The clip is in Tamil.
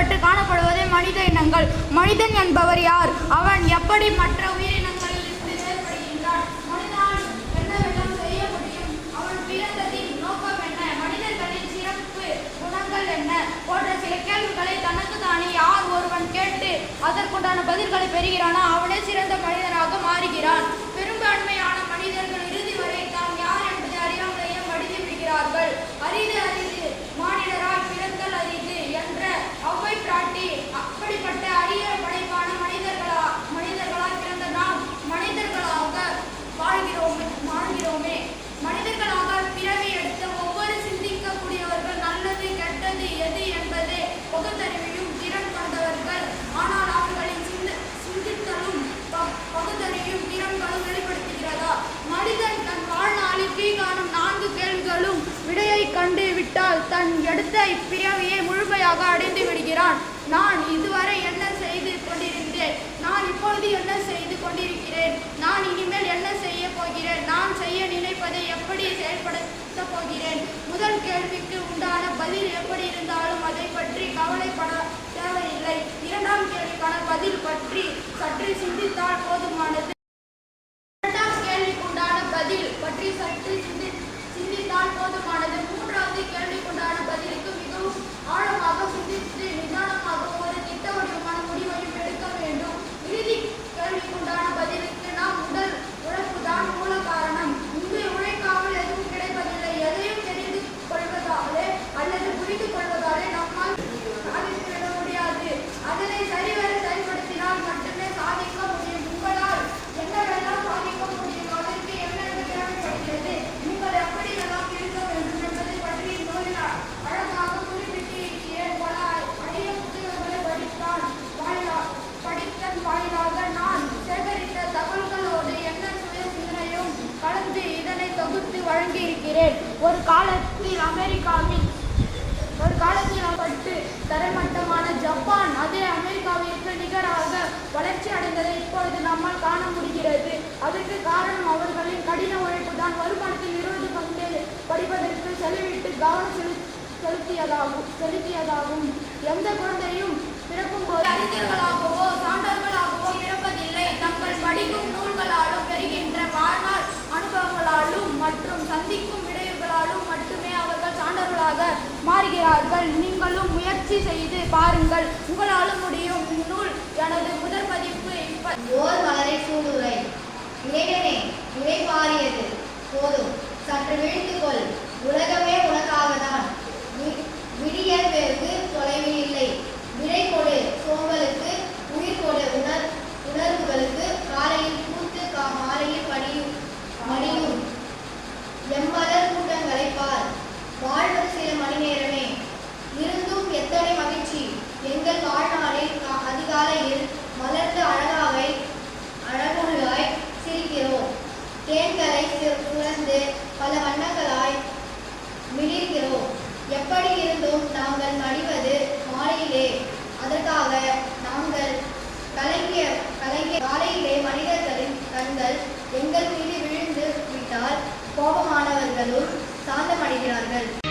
வேறுபட்டு காணப்படுவதே மனித இனங்கள். மனிதன் என்பவர் யார்? அவன் எப்படி மற்ற உயிரினங்களிலிருந்து வேறுபடுகின்றான்? மனிதனால் என்னவெல்லாம் செய்ய முடியும்? அவன் பிறந்ததின் நோக்கம் என்ன? மனிதர்களின் சிறப்பு குணங்கள் என்ன? போன்ற சில கேள்விகளை தனக்கு தானே யார் ஒருவன் கேட்டு அதற்குண்டான பதில்களை பெறுகிறானோ அவனே சிறந்த மனிதனாக மாறுகிறான். பெரும்பான்மையான மனிதர்கள் இறுதி வரை தாம் யார் என்பதை அறியாமலேயே மடிந்து விடுகிறார்கள். அரிது அரிது மானிடராய் பிறந்தல் அரிது என்ற அவ்வை பிராட்டி அப்படிப்பட்ட அரிய படைப்பான மனிதர்களாய் பிறந்த நாம் மனிதர்களாக வாழ்கிறோமே. மனிதர்களாக பிறவி எடுத்த ஒவ்வொரு சிந்திக்கக்கூடியவர்கள் நல்லது கெட்டது எது என்பது பகுத்தறிவையும் திறன் கொண்டவர்கள். ஆனால் அவர்களின் சிந்தித்தலும் பகுத்தறிவும் திறன்களும் வெளிப்படுத்துகிறதா? மனிதன் தன் வாழ்நாளில் கீழ்காணும் 4 கேள்விகளும் விடையை கண்டு விட்டால் தன் எடுத்த இப்பிறவியை முழுமையாக அடைந்து விடுகிறான். நான் இதுவரை என்ன செய்து கொண்டிருந்தேன்? நான் இப்பொழுது என்ன செய்து கொண்டிருக்கிறேன்? நான் இனிமேல் என்ன செய்ய போகிறேன்? நான் செய்ய நினைப்பதை எப்படி செயல்படுத்த போகிறேன்? முதல் கேள்விக்கு உண்டான பதில் எப்படி இருந்தாலும் அதை பற்றி கவலைப்பட தேவையில்லை. இரண்டாம் கேள்விக்கான பதில் பற்றி சற்று சிந்தித்தால் போதுமானது. இரண்டாம் கேள்விக்குண்டான பதில் பற்றி சற்று சிந்தித்தால் போதுமானது. மூன்றாவது கேள்விக்குண்டான பதிலுக்கு மிகவும் ஆழமாக சிந்தித்து நிதானமாக ஒரு திட்ட வடிவமான முடிவையும் எடுக்க வேண்டும். இறுதி கேள்விக்குண்டான பதிலுக்கு நாம் உடல் உழைப்புதான் மூல காரணம். இங்கு உழைக்காமல் எதுவும் கிடைப்பதில்லை. எதையும் தெரிந்து கொள்வதாலே அல்லது புரிந்து கொள்வதாலே நம்மால் சாதித்துவிட முடியாது. அதனை சரிவர செயல்படுத்தினால் மட்டுமே சாதிக்க முடியும். உங்களால் என்னவெல்லாம் சாதிக்க முடியும்? அதற்கு என்னென்ன தேவைப்படுகிறது? நீங்கள் எப்படியெல்லாம் இருக்க வேண்டும் என்பதை பற்றி நூலில் அழகாக குறிப்பிட்டிருக்கிறேன். பல அரிய புத்தகங்களை படித்தன் வாயிலாக நான் சேகரித்த தகவல்களோடு என்ன சுய சிந்தனையும் கலந்து இதனை தொகுத்து வழங்கியிருக்கிறேன். ஒரு காலத்தில் பட்டு தரைமட்டமான ஜப்பான் அதே அமெரிக்காவிற்கு நிகராக வளர்ச்சி அடைந்ததை இப்பொழுது நம்மால் காண முடிகிறது. அதற்கு காரணம் அவர்களின் கடின உழைப்பு தான். வருமானத்தில் 20 பங்கு படிப்பதற்கு செலவிட்டு கவனம் செலுத்தியதாகும். எந்த குழந்தையும் பிறக்கும் போது அறிஞர்களாகவோ சான்றர்களாகவோ பிறப்பதில்லை. தங்கள் படிக்கும் நூல்களாலும் பெறுகின்ற வாழ்நாள் அனுபவங்களாலும் மற்றும் சந்திக்கும் விடைவுகளாலும் மட்டுமே அவர்கள் சான்றர்களாக மாறுகிறார்கள். நீங்களும் முயற்சி செய்து பாருங்கள், உங்களாலும் முடியும். இந்நூல் எனது முதல் பதிப்பு. ஓர் மலரை சூடுரை இளைஞனே, இலை பாரியது போதும், சற்று விழித்துக்கொள். உலகமே உனக்காகத்தான். விடியல் வெகு தொலைவில் இல்லை. விடை கொடு சோம்பலுக்கு, உயிர் கொடு உணர்வுகளுக்கு. காலையில் பூத்து மாலையில் மடியும் எம்மலர் கூட்டங்களை பார். வாழ்வது சில மணி நேரமே, இருந்தும் எத்தனை மகிழ்ச்சி. எங்கள் வாழ்நாளில் அதிகாலையில் மலர்ந்து அழகுள்ளாய் சிரிக்கிறோம். தேன்களை சுரந்து பல வண்ணங்களாய் மிளிர்கிறோம். எப்படி இருந்தும் நாங்கள் மடிவது மாலையிலே. அதற்காக நாங்கள் கலங்கிய காலையிலே மனிதர்களின் கண்கள் எங்கள் மீது விழுந்து விட்டால் கோபமானவர்களும் சாந்தமடைகிறார்கள்.